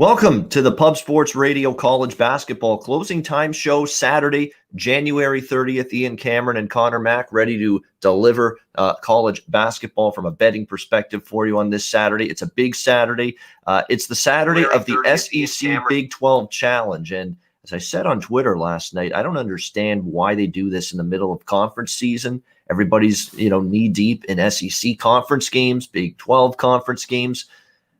Welcome to the Pub Sports Radio College Basketball Closing Time Show, Saturday, January 30th. Ian Cameron and Conor Mack ready to deliver college basketball from a betting perspective for you on this Saturday. It's a big Saturday. It's the Saturday of the SEC Big 12 Challenge. And as I said on Twitter last night, I don't understand why they do this in the middle of conference season. Everybody's, knee deep in SEC conference games, Big 12 conference games.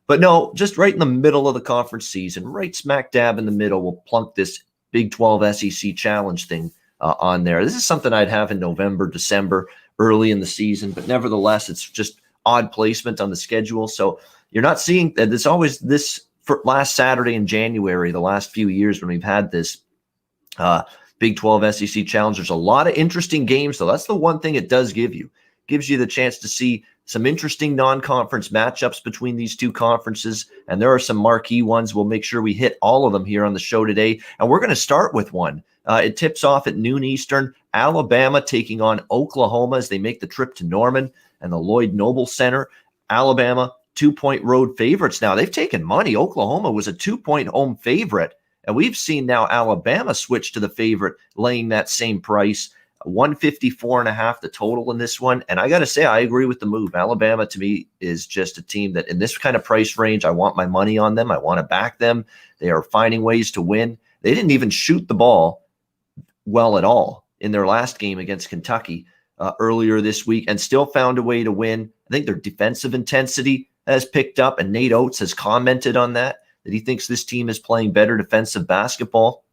But no, just right in the middle of the conference season, right smack dab in the middle, we'll plunk this Big 12 SEC Challenge thing on there. This is something I'd have in November, December, early in the season, but nevertheless, it's just odd placement on the schedule. So you're not seeing that. It's always this for last Saturday in January, the last few years when we've had this Big 12 SEC Challenge. There's a lot of interesting games, though. That's the one thing it does give you. Gives you the chance to see some interesting non-conference matchups between these two conferences, and there are some marquee ones. We'll make sure we hit all of them here on the show today, and we're going to start with one. It tips off at noon Eastern. Alabama taking on Oklahoma as they make the trip to Norman and the Lloyd Noble Center. Alabama, 2-point road favorites now. They've taken money. Oklahoma was a 2-point home favorite, and we've seen now Alabama switch to the favorite, laying that same price. 154.5 the total in this one. And I got to say, I agree with the move. Alabama, to me, is just a team that in this kind of price range, I want my money on them. I want to back them. They are finding ways to win. They didn't even shoot the ball well at all in their last game against Kentucky earlier this week and still found a way to win. I think their defensive intensity has picked up, and Nate Oates has commented on that he thinks this team is playing better defensive basketball.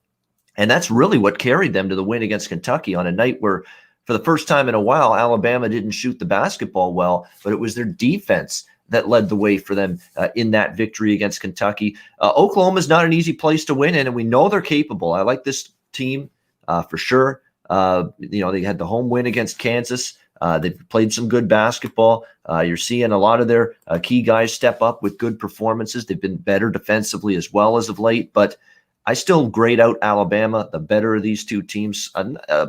And that's really what carried them to the win against Kentucky on a night where, for the first time in a while, Alabama didn't shoot the basketball well, but it was their defense that led the way for them in that victory against Kentucky. Oklahoma is not an easy place to win in, and we know they're capable. I like this team for sure. They had the home win against Kansas. They've played some good basketball. You're seeing a lot of their key guys step up with good performances. They've been better defensively as well as of late, but I still grade out Alabama, the better of these two teams,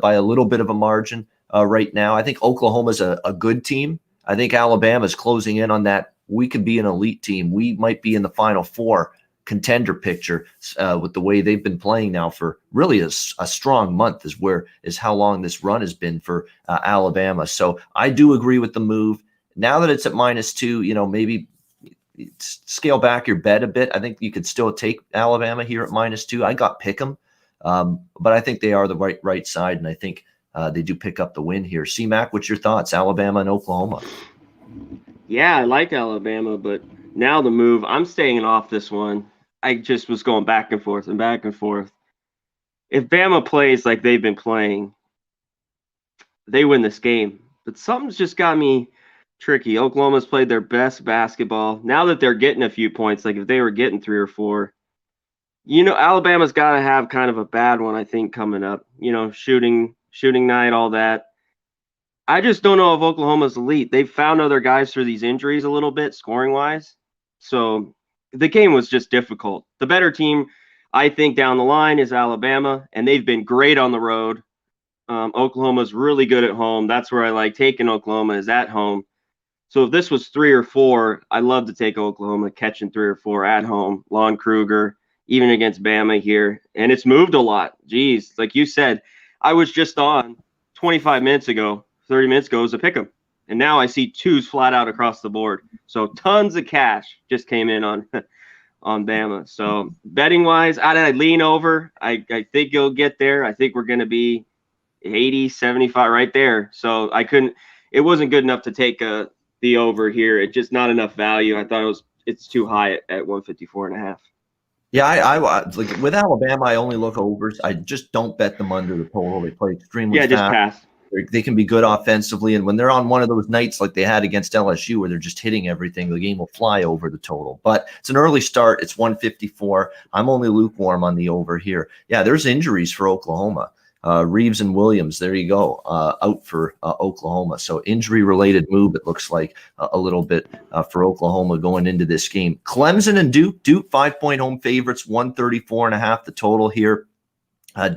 by a little bit of a margin right now. I think Oklahoma's a good team. I think Alabama's closing in on that. We could be an elite team. We might be in the Final Four contender picture with the way they've been playing now for really a strong month is how long this run has been for Alabama. So I do agree with the move. Now that it's at -2, maybe scale back your bet a bit. I think you could still take Alabama here at -2. I got Pick'em, but I think they are the right side, and I think they do pick up the win here. C-Mac, what's your thoughts? Alabama and Oklahoma. Yeah, I like Alabama, but now the move, I'm staying off this one. I just was going back and forth and back and forth. If Bama plays like they've been playing, they win this game. But something's just got me tricky. Oklahoma's played their best basketball. Now that they're getting a few points, like if they were getting 3 or 4, Alabama's got to have kind of a bad one, I think, coming up. Shooting night, all that. I just don't know if Oklahoma's elite. They've found other guys through these injuries a little bit, scoring-wise. So the game was just difficult. The better team, I think, down the line is Alabama, and they've been great on the road. Oklahoma's really good at home. That's where I like taking Oklahoma, is at home. So if this was 3 or 4, I'd love to take Oklahoma catching 3 or 4 at home. Lon Kruger, even against Bama here. And it's moved a lot. Geez, like you said, I was just on 25 minutes ago, 30 minutes ago as a pick'em. And now I see 2s flat out across the board. So tons of cash just came in on Bama. So betting-wise, I'd lean over. I think you'll get there. I think we're going to be 80, 75 right there. So it wasn't good enough to take the over here. It's just not enough value. I thought it's too high at 154.5. Yeah, I like with Alabama, I only look overs. I just don't bet them under the total. They play extremely fast. Just pass. They can be good offensively, and when they're on one of those nights like they had against LSU where they're just hitting everything, the game will fly over the total. But it's an early start. It's 154. I'm only lukewarm on the over here. Yeah, there's injuries for Oklahoma. Reeves and Williams, there you go, out for Oklahoma. So injury-related move, it looks like a little bit for Oklahoma going into this game. Clemson and Duke 5-point home favorites, 134.5 the total here.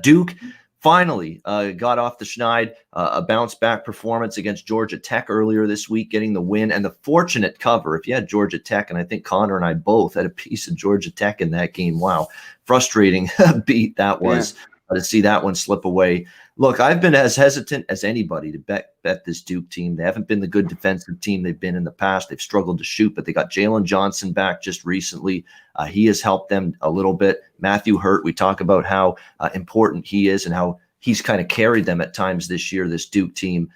Duke finally got off the schneid, a bounce-back performance against Georgia Tech earlier this week, getting the win and the fortunate cover. If you had Georgia Tech, and I think Conor and I both had a piece of Georgia Tech in that game, wow, frustrating beat that was. To see that one slip away. Look, I've been as hesitant as anybody to bet this Duke team. They haven't been the good defensive team they've been in the past. They've struggled to shoot, but they got Jalen Johnson back just recently. He has helped them a little bit. Matthew Hurt, we talk about how important he is and how he's kind of carried them at times this year, this Duke team.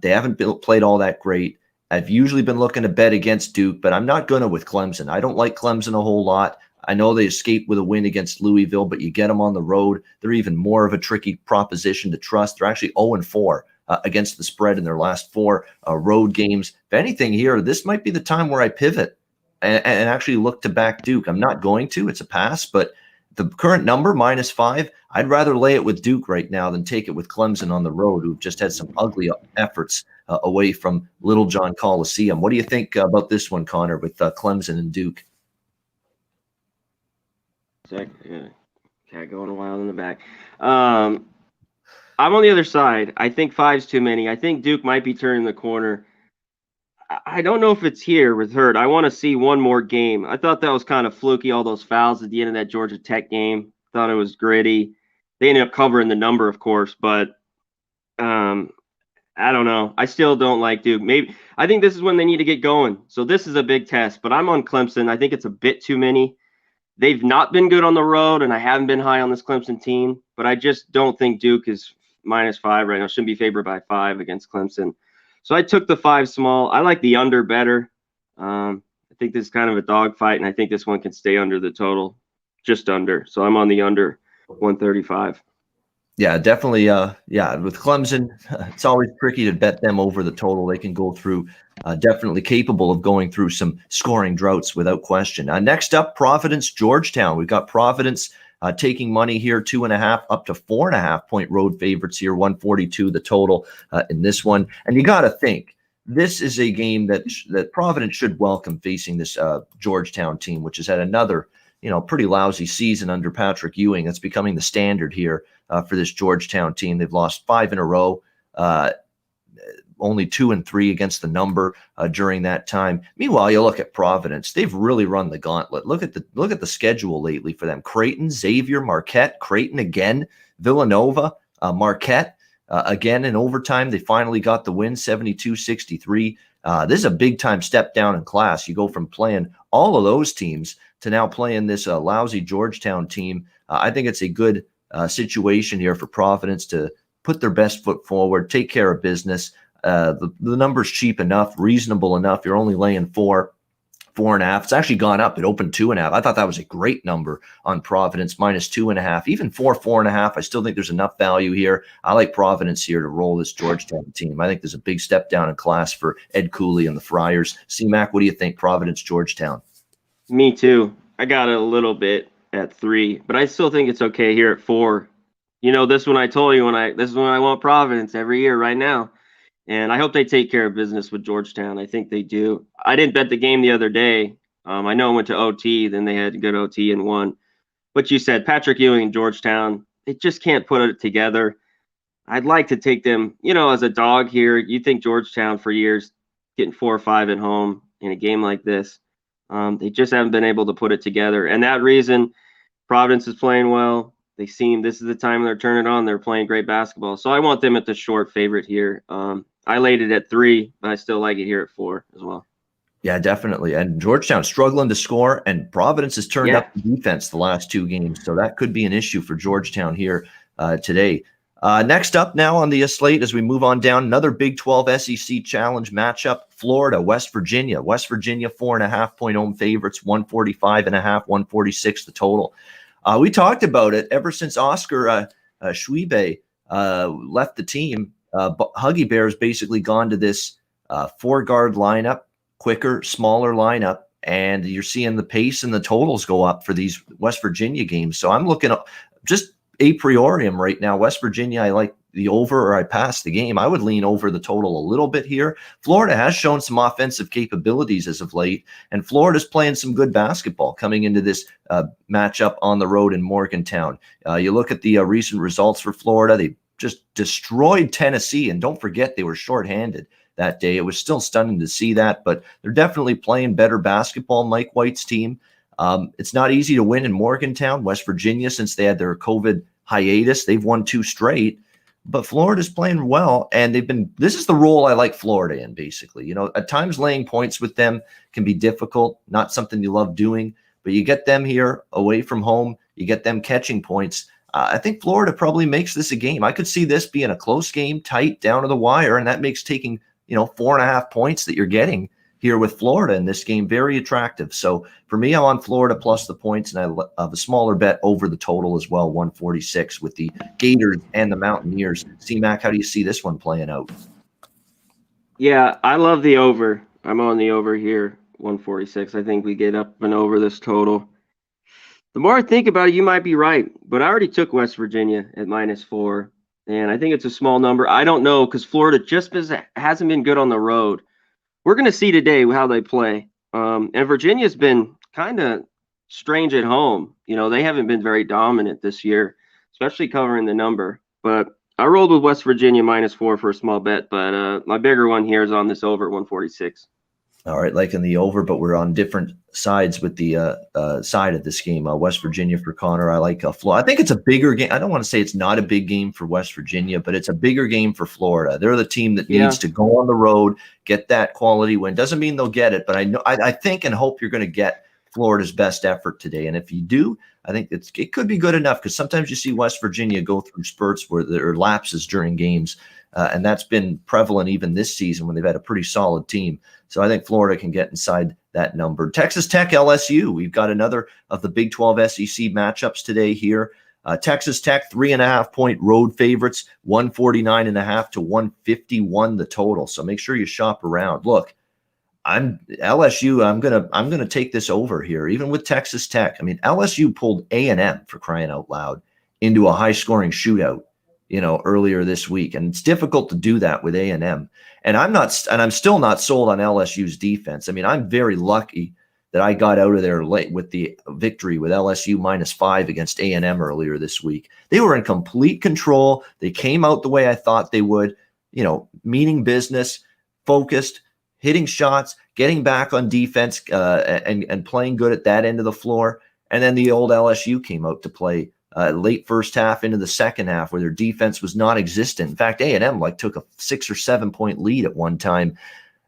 They haven't played all that great. I've usually been looking to bet against Duke, but I'm not going to with Clemson. I don't like Clemson a whole lot. I know they escaped with a win against Louisville, but you get them on the road. They're even more of a tricky proposition to trust. They're actually 0-4 against the spread in their last 4 road games. If anything here, this might be the time where I pivot and actually look to back Duke. I'm not going to. It's a pass, but the current number, -5, I'd rather lay it with Duke right now than take it with Clemson on the road, who've just had some ugly efforts away from Littlejohn Coliseum. What do you think about this one, Conor, with Clemson and Duke? Cat going wild in the back. I'm on the other side. I think 5's too many. I think Duke might be turning the corner. I don't know if it's here with Hurt. I want to see one more game. I thought that was kind of fluky, all those fouls at the end of that Georgia Tech game. Thought it was gritty. They ended up covering the number, of course, but I don't know. I still don't like Duke. Maybe I think this is when they need to get going. So this is a big test, but I'm on Clemson. I think it's a bit too many. They've not been good on the road, and I haven't been high on this Clemson team, but I just don't think Duke is -5 right now. Shouldn't be favored by 5 against Clemson. So I took the 5 small. I like the under better. I think this is kind of a dogfight, and I think this one can stay under the total, just under. So I'm on the under 135. Yeah, definitely. With Clemson, it's always tricky to bet them over the total. They can go through, definitely capable of going through some scoring droughts without question. Next up, Providence Georgetown. We've got Providence taking money here, 2.5 up to 4.5 point road favorites here, 142 the total in this one. And you got to think this is a game that Providence should welcome, facing this Georgetown team, which has had another pretty lousy season under Patrick Ewing. That's becoming the standard here for this Georgetown team. They've lost 5 in a row, only 2 and 3 against the number during that time. Meanwhile, you look at Providence; they've really run the gauntlet. Look at the schedule lately for them: Creighton, Xavier, Marquette, Creighton again, Villanova, Marquette again in overtime. They finally got the win, 72-63. This is a big time step down in class. You go from playing all of those teams to now playing this lousy Georgetown team. I think it's a good situation here for Providence to put their best foot forward, take care of business. The number's cheap enough, reasonable enough. You're only laying 4.5. It's actually gone up. It opened 2.5. I thought that was a great number on Providence, -2.5, even 4.5. I still think there's enough value here. I like Providence here to roll this Georgetown team. I think there's a big step down in class for Ed Cooley and the Friars. C-Mac, what do you think? Providence, Georgetown. Me too. I got it a little bit at 3, but I still think it's okay here at 4. This one I told you this is when I want Providence every year right now. And I hope they take care of business with Georgetown. I think they do. I didn't bet the game the other day. I know it went to OT, then they had a good OT and won. But you said Patrick Ewing and Georgetown, they just can't put it together. I'd like to take them, as a dog here. You think Georgetown for years, getting 4 or 5 at home in a game like this. They just haven't been able to put it together. And that reason, Providence is playing well. This is the time they're turning on. They're playing great basketball. So I want them at the short favorite here. I laid it at 3, but I still like it here at 4 as well. Yeah, definitely. And Georgetown struggling to score, and Providence has turned up the defense the last 2 games. So that could be an issue for Georgetown here today. Next up now on the slate, as we move on down, another Big 12 SEC Challenge matchup, Florida, West Virginia. West Virginia, 4.5 point home favorites, 145.5, 146 the total. We talked about it ever since Oscar Schwebe left the team. Huggy Bear's basically gone to this 4-guard lineup, quicker, smaller lineup, and you're seeing the pace and the totals go up for these West Virginia games. So I'm looking up just a priorium right now. West Virginia, I like the over or I pass the game. I would lean over the total a little bit here. Florida has shown some offensive capabilities as of late, and Florida's playing some good basketball coming into this matchup on the road in Morgantown. You look at the recent results for Florida. They just destroyed Tennessee, and don't forget they were shorthanded that day. It was still stunning to see that, but they're definitely playing better basketball, Mike White's team. It's not easy to win in Morgantown. West Virginia, since they had their COVID hiatus, they've won 2 straight. But Florida's playing well, and this is the role I like Florida in, basically. You know, at times laying points with them can be difficult, not something you love doing, but you get them here away from home, you get them catching points. I think Florida probably makes this a game. I could see this being a close game, tight, down to the wire, and that makes taking, 4.5 points that you're getting here with Florida in this game very attractive. So for me, I'm on Florida plus the points, and I have a smaller bet over the total as well, 146 with the Gators and the Mountaineers. C-Mac, how do you see this one playing out? Yeah, I love the over. I'm on the over here, 146. I think we get up and over this total. The more I think about it, you might be right, but I already took West Virginia at -4, and I think it's a small number. I don't know, because Florida just hasn't been good on the road. We're going to see today how they play. And Virginia's been kind of strange at home. They haven't been very dominant this year, especially covering the number. But I rolled with West Virginia -4 for a small bet, but my bigger one here is on this over 146. All right, like in the over, but we're on different sides with the side of this game. West Virginia for Conor. I like Florida. I think it's a bigger game. I don't want to say it's not a big game for West Virginia, but it's a bigger game for Florida. They're the team that needs to go on the road, get that quality win. Doesn't mean they'll get it, but I think and hope you're going to get Florida's best effort today. And if you do, I think it could be good enough, because sometimes you see West Virginia go through spurts where there are lapses during games. And that's been prevalent even this season when they've had a pretty solid team. So I think Florida can get inside that number. Texas Tech, LSU. We've got another of the Big 12 SEC matchups today here. Texas Tech, 3.5-point road favorites, 149.5 to 151 the total. So make sure you shop around. Look, LSU. I'm gonna take this over here, even with Texas Tech. I mean, LSU pulled A&M, for crying out loud, into a high-scoring shootout, earlier this week. And it's difficult to do that with A&M. And I'm still not sold on LSU's defense. I mean, I'm very lucky that I got out of there late with the victory with LSU -5 against A&M earlier this week. They were in complete control. They came out the way I thought they would, meaning business, focused, hitting shots, getting back on defense, and playing good at that end of the floor. And then the old LSU came out to play late first half into the second half, where their defense was non-existent. In fact, A&M took a 6 or 7 point lead at one time,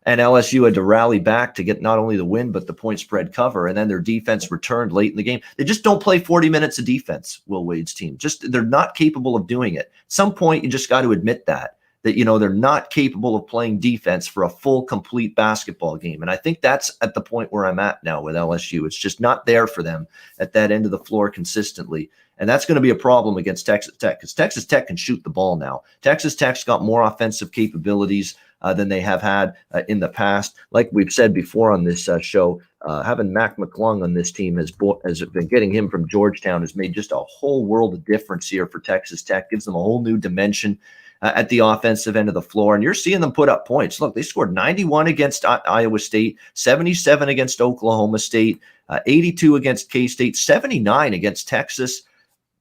and LSU had to rally back to get not only the win but the point spread cover. And then their defense returned late in the game. They just don't play 40 minutes of defense. Will Wade's team, they're not capable of doing it. At some point, you just got to admit that they're not capable of playing defense for a full, complete basketball game. And I think that's at the point where I'm at now with LSU. It's just not there for them at that end of the floor consistently. And that's going to be a problem against Texas Tech, because Texas Tech can shoot the ball now. Texas Tech's got more offensive capabilities than they have had in the past. Like we've said before on this show, having Mac McClung on this team has been getting him from Georgetown has made just a whole world of difference here for Texas Tech. Gives them a whole new dimension at the offensive end of the floor. And you're seeing them put up points. Look, they scored 91 against Iowa State, 77 against Oklahoma State, 82 against K-State, 79 against Texas.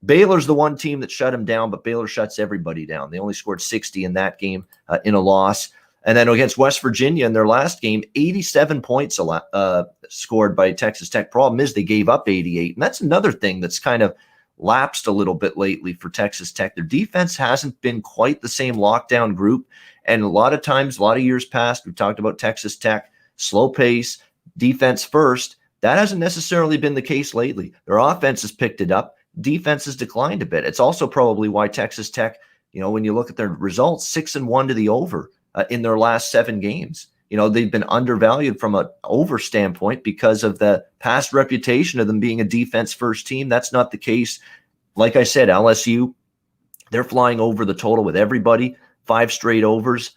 Baylor's the one team that shut them down, but Baylor shuts everybody down. They only scored 60 in that game in a loss. And then against West Virginia in their last game, 87 points scored by Texas Tech. Problem is they gave up 88. And that's another thing that's kind of lapsed a little bit lately for Texas Tech. Their defense hasn't been quite the same lockdown group. And a lot of times, a lot of years past, we've talked about Texas Tech, slow pace, defense first. That hasn't necessarily been the case lately. Their offense has picked it up. Defense has declined a bit. It's also probably why Texas Tech, when you look at their results, 6-1 to the over in their last 7 games. They've been undervalued from an over standpoint because of the past reputation of them being a defense-first team. That's not the case. Like I said, LSU, they're flying over the total with everybody, 5 straight overs.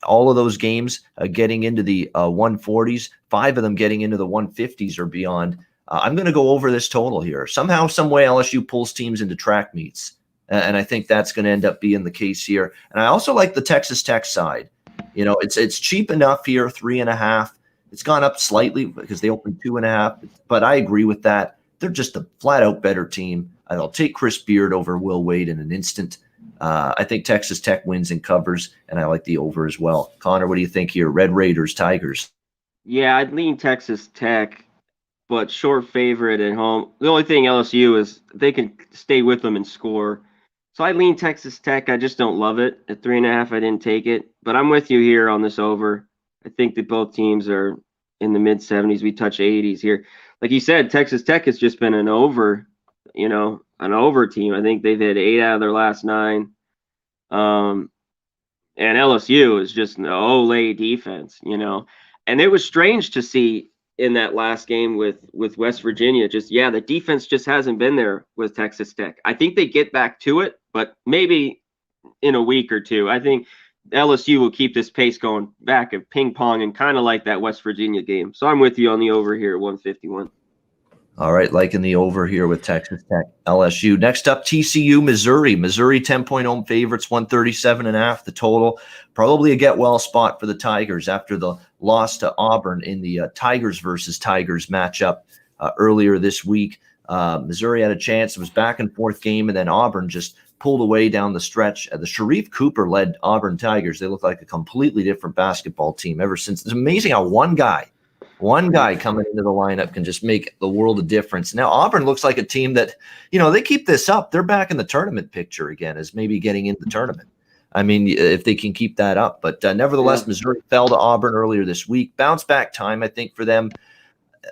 All of those games getting into the 140s, 5 of them getting into the 150s or beyond. I'm going to go over this total here. Somehow, some way, LSU pulls teams into track meets. And I think that's going to end up being the case here. And I also like the Texas Tech side. It's cheap enough here, 3.5. It's gone up slightly because they opened 2.5, but I agree with that. They're just a flat out better team. I'll take Chris Beard over Will Wade in an instant. I think Texas Tech wins and covers, and I like the over as well. Connor, what do you think here? Red Raiders, Tigers? Yeah, I'd lean Texas Tech, but short favorite at home. The only thing LSU is they can stay with them and score. So I lean Texas Tech. I just don't love it. At 3.5, I didn't take it. But I'm with you here on this over. I think that both teams are in the mid-70s. We touch 80s here. Like you said, Texas Tech has just been an over team. I think they've hit 8 out of their last 9. And LSU is just an Olay defense, And it was strange to see in that last game with West Virginia. The defense just hasn't been there with Texas Tech. I think they get back to it, but maybe in a week or two. I think LSU will keep this pace going back and ping pong and kind of like that West Virginia game. So I'm with you on the over here at 151. All right, liking the over here with Texas Tech, LSU. Next up, TCU, Missouri. Missouri 10-point home favorites, 137.5 the total. Probably a get-well spot for the Tigers after the loss to Auburn in the Tigers versus Tigers matchup earlier this week. Missouri had a chance. It was back-and-forth game, and then Auburn just pulled away down the stretch. The Sharif Cooper-led Auburn Tigers. They look like a completely different basketball team ever since. It's amazing how one guy coming into the lineup can just make the world of difference. Now, Auburn looks like a team that, they keep this up. They're back in the tournament picture again as maybe getting in the tournament. I mean, if they can keep that up. But nevertheless, Missouri fell to Auburn earlier this week. Bounce back time, I think, for them.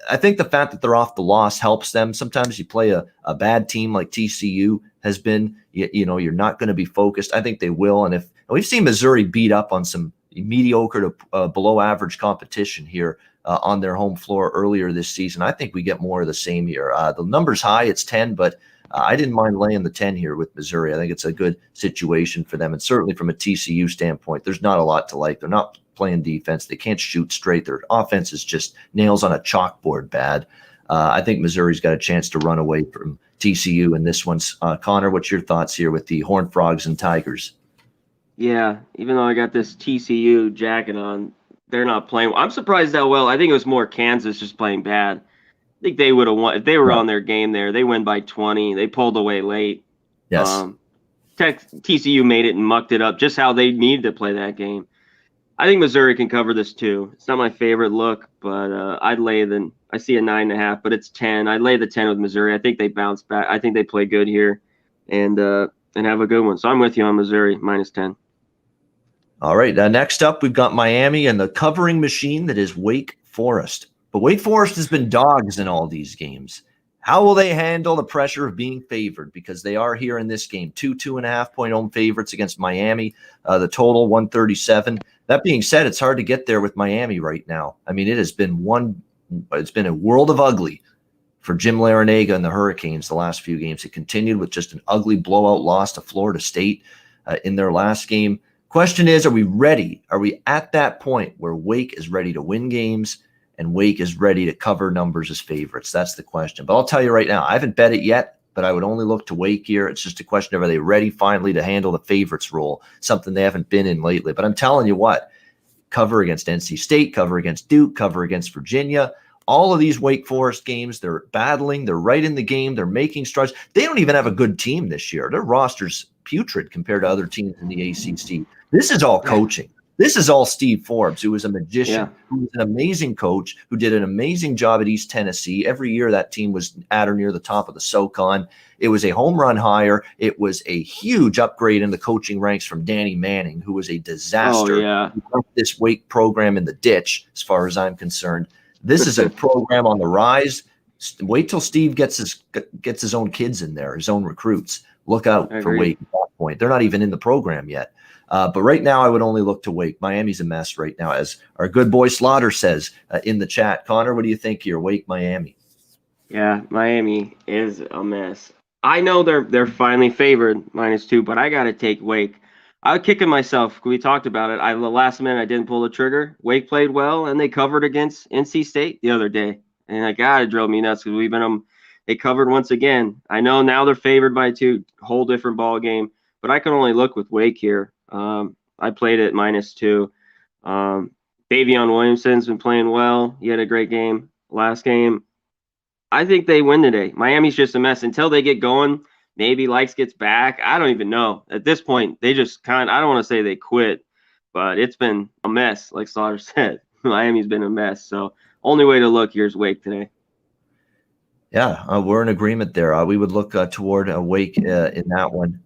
I think the fact that they're off the loss helps them. Sometimes you play a bad team like TCU has been, you're not going to be focused. I think they will. And we've seen Missouri beat up on some mediocre to below average competition here on their home floor earlier this season. I think we get more of the same here. The number's high, it's 10, but I didn't mind laying the 10 here with Missouri. I think it's a good situation for them. And certainly from a TCU standpoint, there's not a lot to like. They're not playing defense. They can't shoot straight. Their offense is just nails on a chalkboard bad. I think Missouri's got a chance to run away from TCU in this one. Connor, what's your thoughts here with the Horned Frogs and Tigers? Yeah, even though I got this TCU jacket on, they're not playing. I'm surprised how well. I think it was more Kansas just playing bad. I think they would have won if they were on their game there. They win by 20. They pulled away late. Yes. TCU made it and mucked it up just how they needed to play that game. I think Missouri can cover this too. It's not my favorite look, but I'd lay I see a 9.5, but it's 10. I'd lay the 10 with Missouri. I think they bounce back. I think they play good here and have a good one. So I'm with you on Missouri minus 10. All right. Next up, we've got Miami and the covering machine that is Wake Forest. But Wake Forest has been dogs in all these games. How will they handle the pressure of being favored? Because they are here in this game, 2.5-point home favorites against Miami. The total 137. That being said, it's hard to get there with Miami right now. I mean, it's been a world of ugly for Jim Larinaga and the Hurricanes the last few games. It continued with just an ugly blowout loss to Florida State in their last game. Question is, are we ready? Are we at that point where Wake is ready to win games and Wake is ready to cover numbers as favorites? That's the question. But I'll tell you right now, I haven't bet it yet, but I would only look to Wake here. It's just a question of, are they ready finally to handle the favorites role, something they haven't been in lately. But I'm telling you what, cover against NC State, cover against Duke, cover against Virginia. All of these Wake Forest games, they're battling. They're right in the game. They're making strides. They don't even have a good team this year. Their roster's putrid compared to other teams in the ACC. This is all coaching. This is all Steve Forbes, who was a magician, who was an amazing coach, who did an amazing job at East Tennessee. Every year that team was at or near the top of the SoCon. It was a home run hire. It was a huge upgrade in the coaching ranks from Danny Manning, who was a disaster. He left this Wake program in the ditch, as far as I'm concerned. This is a program on the rise. Wait till Steve gets his own kids in there, his own recruits. Look out for Wake at that point. They're not even in the program yet. But right now, I would only look to Wake. Miami's a mess right now, as our good boy Slaughter says in the chat. Connor, what do you think here? Wake, Miami. Yeah, Miami is a mess. I know they're finally favored -2, but I got to take Wake. I was kicking myself. We talked about it. The last minute, I didn't pull the trigger. Wake played well, and they covered against NC State the other day. And it drove me nuts because we've been They covered once again. I know now they're favored by 2, whole different ball game, but I can only look with Wake here. I played it -2. Davion Williamson's been playing well. He had a great game last game. I think they win today. Miami's just a mess until they get going. Maybe Likes gets back. I don't even know. At this point, they just I don't want to say they quit, but it's been a mess, like Slaughter said. Miami's been a mess. So only way to look here is Wake today. Yeah, we're in agreement there. We would look toward Wake in that one.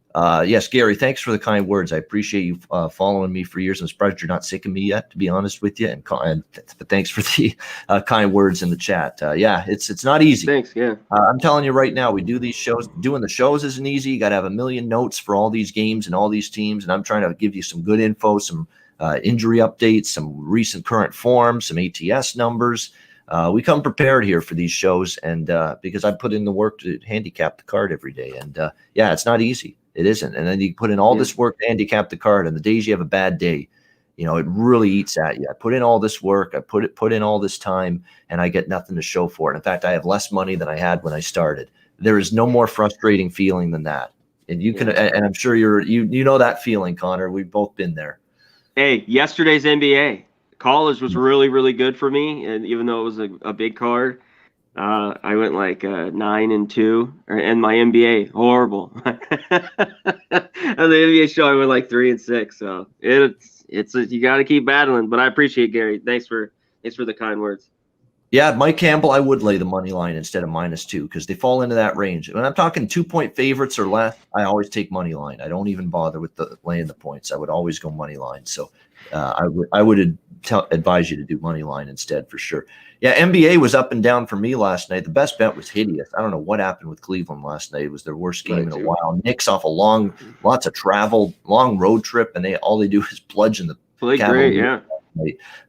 Yes, Gary, thanks for the kind words. I appreciate you following me for years. I'm surprised you're not sick of me yet, to be honest with you. But thanks for the kind words in the chat. Yeah, it's not easy. Thanks. Yeah. I'm telling you right now, we do these shows. Doing the shows isn't easy. You got to have a million notes for all these games and all these teams. And I'm trying to give you some good info, some injury updates, some recent current form, some ATS numbers. We come prepared here for these shows, and because I put in the work to handicap the card every day. And yeah, it's not easy. It isn't. And then you put in all this work to handicap the card, and the days you have a bad day, it really eats at you. I put in all this work, I put in all this time, and I get nothing to show for it. In fact, I have less money than I had when I started. There is no more frustrating feeling than that. And you can, and I'm sure you know that feeling, Connor. We've both been there. Hey, yesterday's NBA. College was really, really good for me, and even though it was a big card, I went like 9-2, and my NBA horrible. On the NBA show, I went like 3-6. So it's you got to keep battling. But I appreciate it, Gary. Thanks for the kind words. Yeah, Mike Campbell, I would lay the money line instead of -2 because they fall into that range. When I'm talking 2-point favorites or less, I always take money line. I don't even bother with laying the points. I would always go money line. So I would advise you to do money line instead for sure. Yeah, NBA was up and down for me last night. The best bet was hideous. I don't know what happened with Cleveland last night. It was their worst game in a while. Knicks off lots of travel, long road trip, and all they do is bludgeon the Cavaliers. Great, yeah.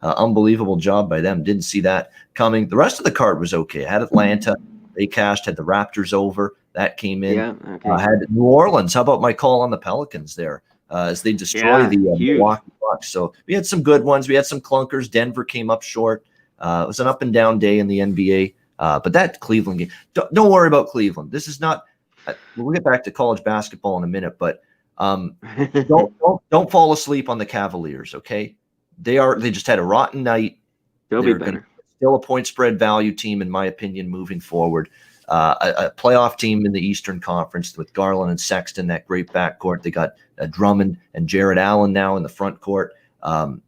Unbelievable job by them. Didn't see that coming. The rest of the card was okay. I had Atlanta. They cashed. Had the Raptors over. That came in. Yeah, okay. Had New Orleans. How about my call on the Pelicans there as they destroy the Milwaukee Bucks? So we had some good ones. We had some clunkers. Denver came up short. It was an up and down day in the NBA. But that Cleveland game, don't worry about Cleveland. This is not. We'll get back to college basketball in a minute, but don't fall asleep on the Cavaliers. Okay, they just had a rotten night. They'll be better. Still a point spread value team, in my opinion, moving forward. A playoff team in the Eastern Conference with Garland and Sexton, that great backcourt. They got Drummond and Jared Allen now in the front court, and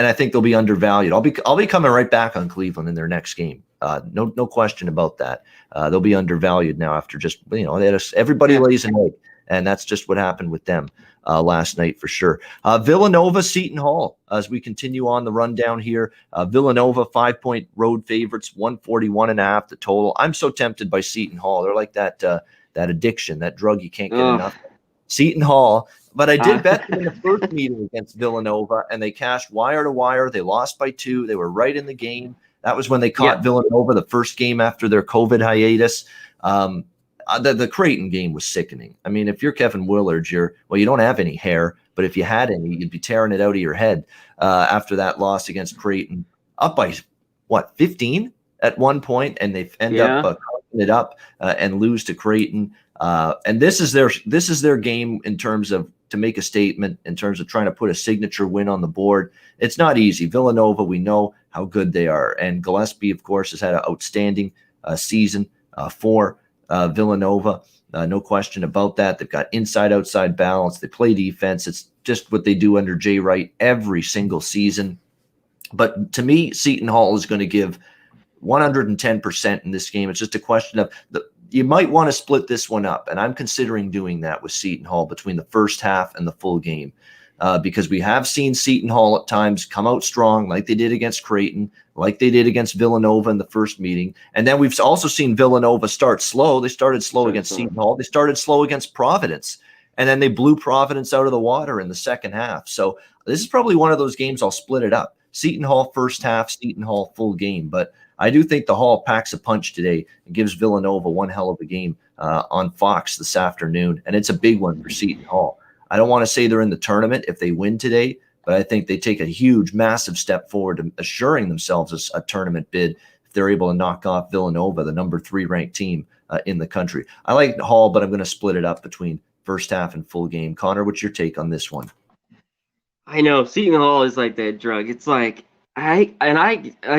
I think they'll be undervalued. I'll be coming right back on Cleveland in their next game. No question about that. They'll be undervalued now after just everybody lays an egg, and that's just what happened with them last night for sure. Villanova, Seton Hall, as we continue on the rundown here. Villanova 5-point road favorites, 141.5 the total. I'm so tempted by Seton Hall. They're like that addiction, that drug you can't get enough of. Seton Hall. But I did bet them in the first meeting against Villanova, and they cashed wire to wire. They lost by 2. They were right in the game. That was when they caught Villanova the first game after their COVID hiatus. The Creighton game was sickening. I mean, if you're Kevin Willard, you don't have any hair, but if you had any, you'd be tearing it out of your head after that loss against Creighton, up by 15 at one point, and they end up cutting it up and lose to Creighton. And this is their game in terms of to make a statement, in terms of trying to put a signature win on the board. It's not easy. Villanova, we know how good they are, and Gillespie, of course, has had an outstanding season for Villanova. No question about that. They've got inside-outside balance. They play defense. It's just what they do under Jay Wright every single season. But to me, Seton Hall is going to give 110% in this game. It's just a question of you might want to split this one up, and I'm considering doing that with Seton Hall between the first half and the full game. Because we have seen Seton Hall at times come out strong, like they did against Creighton, like they did against Villanova in the first meeting. And then we've also seen Villanova start slow. They started slow against Seton Hall. They started slow against Providence. And then they blew Providence out of the water in the second half. So this is probably one of those games I'll split it up. Seton Hall first half, Seton Hall full game. But I do think the Hall packs a punch today and gives Villanova one hell of a game on Fox this afternoon. And it's a big one for Seton Hall. I don't want to say they're in the tournament if they win today, but I think they take a huge, massive step forward to assuring themselves a tournament bid if they're able to knock off Villanova, the number 3 ranked team in the country. I like Hall, but I'm going to split it up between first half and full game. Conor, what's your take on this one? I know Seton Hall is like that drug. It's like I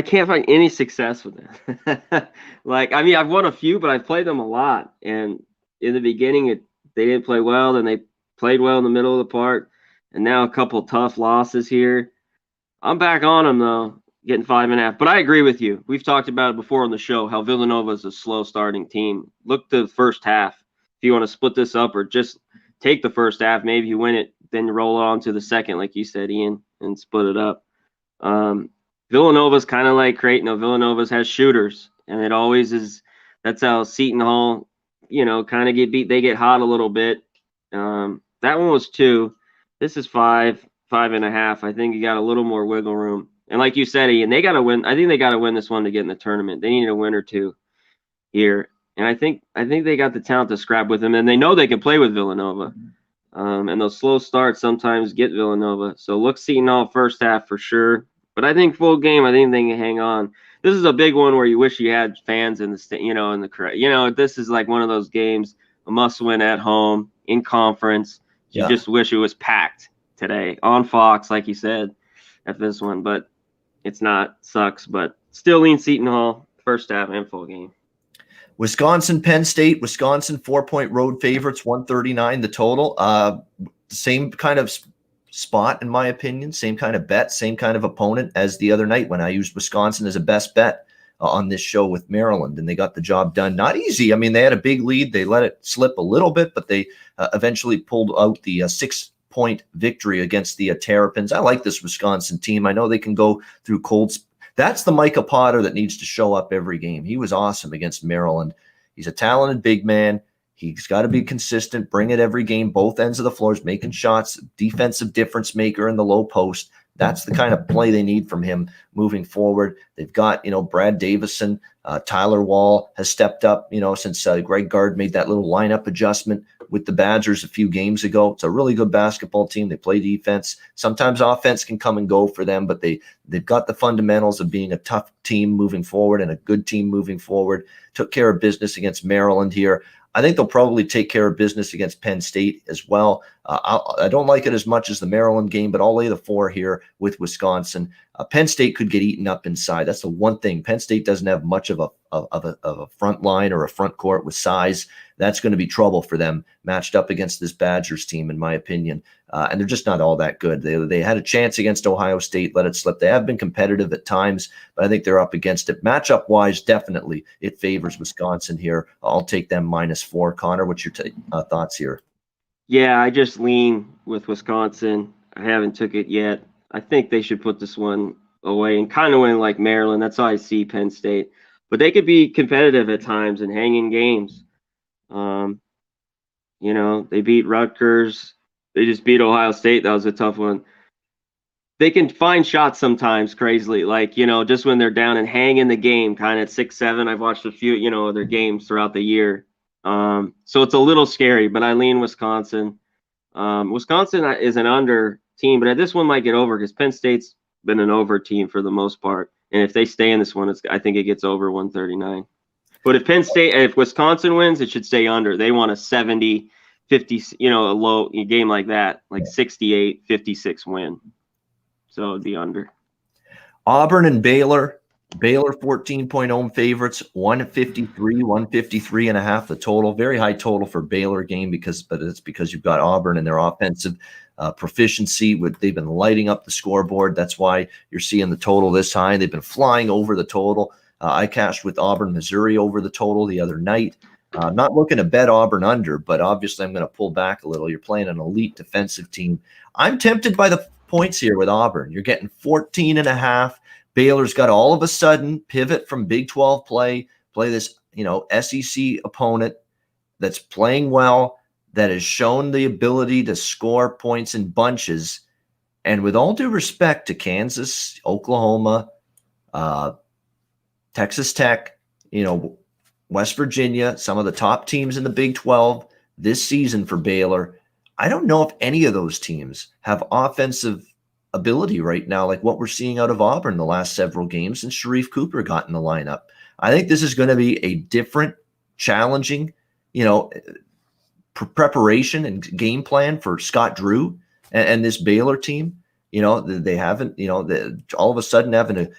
can't find any success with it. Like, I mean, I've won a few, but I've played them a lot. And in the beginning, they didn't play well. Then they played well in the middle of the part, and now a couple tough losses here. I'm back on them though, getting 5.5. But I agree with you. We've talked about it before on the show how Villanova is a slow starting team. Look to the first half if you want to split this up, or just take the first half. Maybe you win it, then you roll on to the second, like you said, Ian, and split it up. Villanova's kind of like Creighton. Villanova's has shooters, and it always is. That's how Seton Hall, kind of get beat. They get hot a little bit. That one was 2. This is 5.5. I think you got a little more wiggle room. And like you said, Ian, they got to win. I think they got to win this one to get in the tournament. They need a win or 2 here. And I think they got the talent to scrap with them, and they know they can play with Villanova. And those slow starts sometimes get Villanova. So look Seton Hall first half for sure. But I think full game, I think they can hang on. This is a big one where you wish you had fans in the in the crowd. This is like one of those games, a must-win at home in conference. You just wish it was packed today on Fox, like you said, at this one. But it's not. Sucks. But still lean Seton Hall first half and full game. Wisconsin, Penn State. Wisconsin 4-point road favorites, 139 the total. Same kind of spot, in my opinion. Same kind of bet, same kind of opponent as the other night when I used Wisconsin as a best bet on this show with Maryland, and they got the job done. Not easy. I mean, they had a big lead. They let it slip a little bit, but they eventually pulled out the 6-point victory against the Terrapins. I like this Wisconsin team. I know they can go through cold. That's the Micah Potter that needs to show up every game. He was awesome against Maryland. He's a talented big man. He's got to be consistent, bring it every game, both ends of the floors, making shots, defensive difference maker in the low post. That's the kind of play they need from him moving forward. They've got, Brad Davison, Tyler Wall has stepped up, since Greg Gard made that little lineup adjustment with the Badgers a few games ago. It's a really good basketball team. They play defense. Sometimes offense can come and go for them, but they've got the fundamentals of being a tough team moving forward and a good team moving forward. Took care of business against Maryland here. I think they'll probably take care of business against Penn State as well. I don't like it as much as the Maryland game, but I'll lay the 4 here with Wisconsin. Penn State could get eaten up inside. That's the one thing. Penn State doesn't have much of a front line or a front court with size. That's going to be trouble for them matched up against this Badgers team, in my opinion. And they're just not all that good. They had a chance against Ohio State, let it slip. They have been competitive at times, but I think they're up against it. Matchup-wise, definitely it favors Wisconsin here. I'll take them -4. Conor, what's your thoughts here? Yeah, I just lean with Wisconsin. I haven't took it yet. I think they should put this one away and kind of win like Maryland. That's how I see Penn State. But they could be competitive at times and hang in games. They beat Rutgers. They just beat Ohio State. That was a tough one. They can find shots sometimes crazily, like, just when they're down and hang in the game, kind of at 6-7. I've watched a few, of their games throughout the year. So it's a little scary, but I lean Wisconsin. Wisconsin is an under team, but this one might get over because Penn State's been an over team for the most part. And if they stay in this one, I think it gets over 139. But if Wisconsin wins, it should stay under. They want a 70, 50, a low game like that, like 68, 56 win. So it'd be under. Auburn and Baylor. Baylor 14-point home favorites, 153.5 the total. Very high total for Baylor game but it's because you've got Auburn and their offensive proficiency. They've been lighting up the scoreboard. That's why you're seeing the total this high. They've been flying over the total. I cashed with Auburn, Missouri over the total the other night. I'm not looking to bet Auburn under, but obviously I'm going to pull back a little. You're playing an elite defensive team. I'm tempted by the points here with Auburn. You're getting 14.5. Baylor's got all of a sudden pivot from Big 12 play this, SEC opponent that's playing well, that has shown the ability to score points in bunches. And with all due respect to Kansas, Oklahoma, Texas Tech, West Virginia, some of the top teams in the Big 12 this season for Baylor, I don't know if any of those teams have offensive ability right now, like what we're seeing out of Auburn the last several games, and Sharif Cooper got in the lineup. I think this is going to be a different, challenging, preparation and game plan for Scott Drew and this Baylor team. They haven't, all of a sudden having to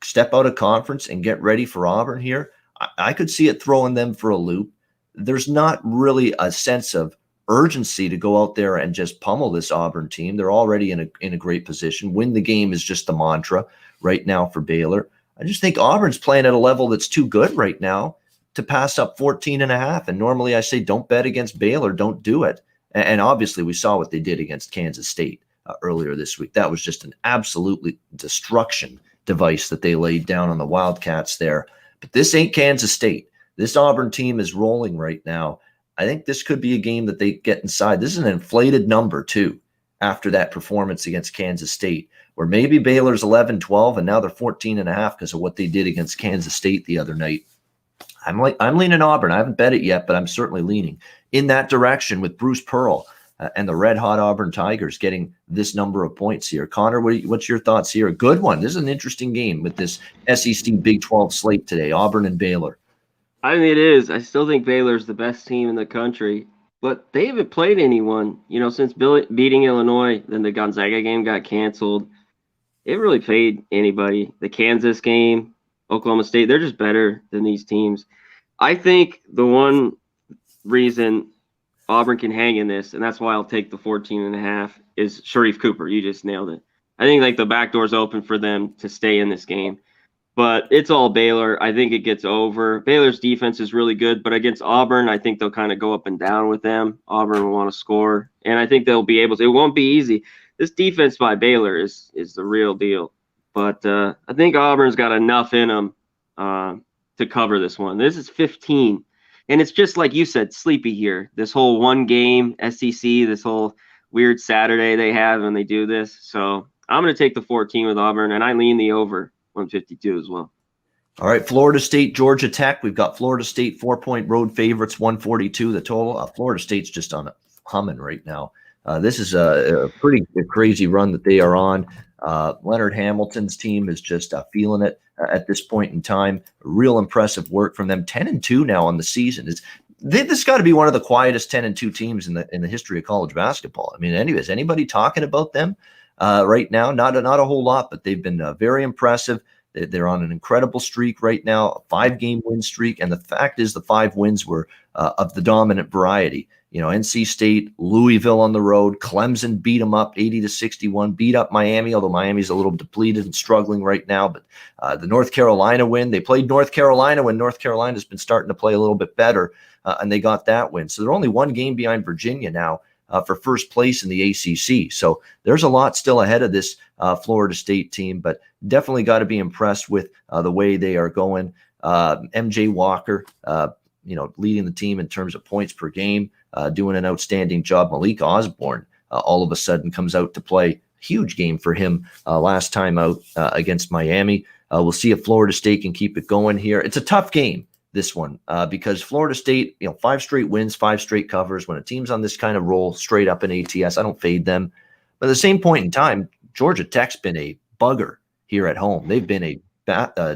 step out of conference and get ready for Auburn here. I could see it throwing them for a loop. There's not really a sense of urgency to go out there and just pummel this Auburn team. They're already in a great position. Win the game is just the mantra right now for Baylor. I just think Auburn's playing at a level that's too good right now to pass up 14.5. And normally I say don't bet against Baylor, don't do it. And obviously we saw what they did against Kansas State earlier this week. That was just an absolutely destruction device that they laid down on the Wildcats there. But this ain't Kansas State. This Auburn team is rolling right now. I think this could be a game that they get inside. This is an inflated number, too, after that performance against Kansas State, where maybe Baylor's 11-12, and now they're 14.5 because of what they did against Kansas State the other night. I'm leaning Auburn. I haven't bet it yet, but I'm certainly leaning in that direction with Bruce Pearl and the red-hot Auburn Tigers getting this number of points here. Conor, what's your thoughts here? A good one. This is an interesting game with this SEC Big 12 slate today, Auburn and Baylor. I mean, it is. I still think Baylor's the best team in the country, but they haven't played anyone, since beating Illinois. Then the Gonzaga game got canceled. They haven't really played anybody. The Kansas game, Oklahoma State, they're just better than these teams. I think the one reason Auburn can hang in this, and that's why I'll take the 14.5, is Sharif Cooper. You just nailed it. I think the back door's open for them to stay in this game. But it's all Baylor. I think it gets over. Baylor's defense is really good, but against Auburn, I think they'll kind of go up and down with them. Auburn will want to score, and I think they'll be able to. It won't be easy. This defense by Baylor is the real deal. But I think Auburn's got enough in them to cover this one. This is 15, and it's just like you said, sleepy here. This whole one game SEC, this whole weird Saturday they have when they do this. So I'm going to take the 14 with Auburn, and I lean the over 152 as well. All right, Florida State, Georgia Tech. We've got Florida State 4-point road favorites, 142 the total. Florida State's just on a humming right now. This is a pretty crazy run that they are on. Leonard Hamilton's team is just feeling it at this point in time. Real impressive work from them. 10-2 now on the season. This got to be one of the quietest 10-2 teams in the history of college basketball. I mean, anyways, anybody talking about them right now? Not a whole lot, but they've been very impressive. They're on an incredible streak right now, a 5-game win streak. And the fact is the 5 wins were of the dominant variety. NC State, Louisville on the road, Clemson beat them up 80-61, beat up Miami, although Miami's a little depleted and struggling right now. But the North Carolina win, they played North Carolina when North Carolina's been starting to play a little bit better, and they got that win. So they're only 1 game behind Virginia now for first place in the ACC. So there's a lot still ahead of this Florida State team, but definitely got to be impressed with the way they are going. MJ Walker, leading the team in terms of points per game, doing an outstanding job. Malik Osborne all of a sudden comes out to play. Huge game for him last time out against Miami. We'll see if Florida State can keep it going here. It's a tough game, this one, because Florida State, 5 straight wins, 5 straight covers. When a team's on this kind of roll straight up in ATS, I don't fade them. But at the same point in time, Georgia Tech's been a bugger here at home. They've been a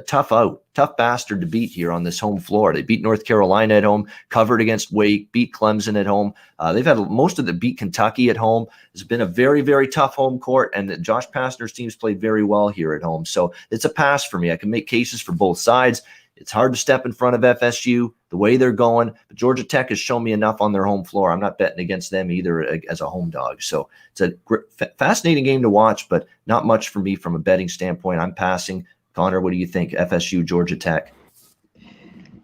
tough bastard to beat here on this home floor. They beat North Carolina at home, covered against Wake, beat Clemson at home. They've had most of the beat Kentucky at home. It's been a very, very tough home court, and Josh Pastner's team's played very well here at home. So it's a pass for me. I can make cases for both sides. It's hard to step in front of FSU the way they're going, but Georgia Tech has shown me enough on their home floor. I'm not betting against them either as a home dog. So it's a fascinating game to watch, but not much for me from a betting standpoint. I'm passing. Conor, what do you think? FSU, Georgia Tech.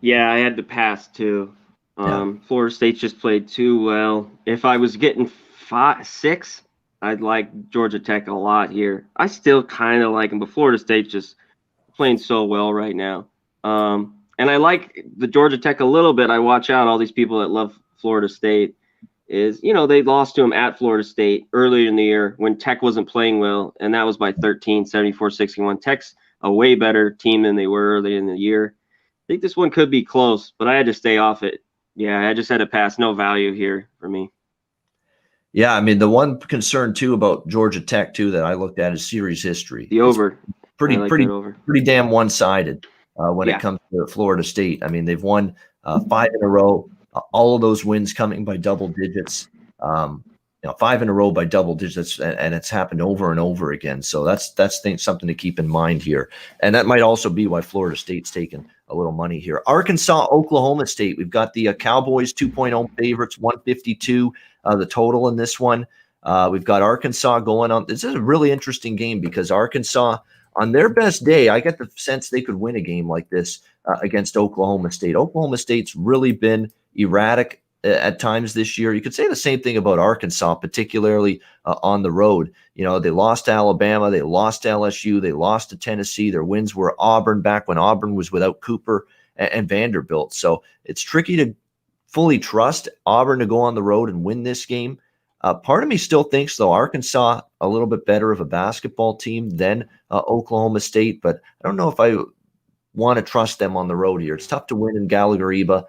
Yeah, I had to pass too. Florida State just played too well. If I was getting 6, I'd like Georgia Tech a lot here. I still kind of like them, but Florida State's just playing so well right now. And I like the Georgia Tech a little bit. I watch out all these people that love Florida State. They lost to them at Florida State earlier in the year when Tech wasn't playing well, and that was by 13, 74-61. Tech's a way better team than they were early in the year. I think this one could be close, but I had to stay off it. Yeah, I just had to pass. No value here for me. Yeah, I mean, the one concern too about Georgia Tech too that I looked at is series history. The It's over. I pretty like pretty that over. pretty damn one-sided when it Yeah. comes to Florida State. I mean, they've won 5 in a row. All of those wins coming by double digits. 5 in a row by double digits, and it's happened over and over again. So that's something to keep in mind here, and that might also be why Florida State's taking a little money here. Arkansas, Oklahoma State. We've got the Cowboys 2-point favorites, 152 the total in this one. We've got Arkansas going on. This is a really interesting game because Arkansas, on their best day, I get the sense they could win a game like this against Oklahoma State. Oklahoma State's really been erratic at times this year. You could say the same thing about Arkansas, particularly on the road. You know, they lost to Alabama, they lost to LSU, they lost to Tennessee. Their wins were Auburn back when Auburn was without Cooper and Vanderbilt. So it's tricky to fully trust Auburn to go on the road and win this game. Part of me still thinks, though, Arkansas a little bit better of a basketball team than Oklahoma State, but I don't know if I want to trust them on the road here. It's tough to win in Gallagher-Iba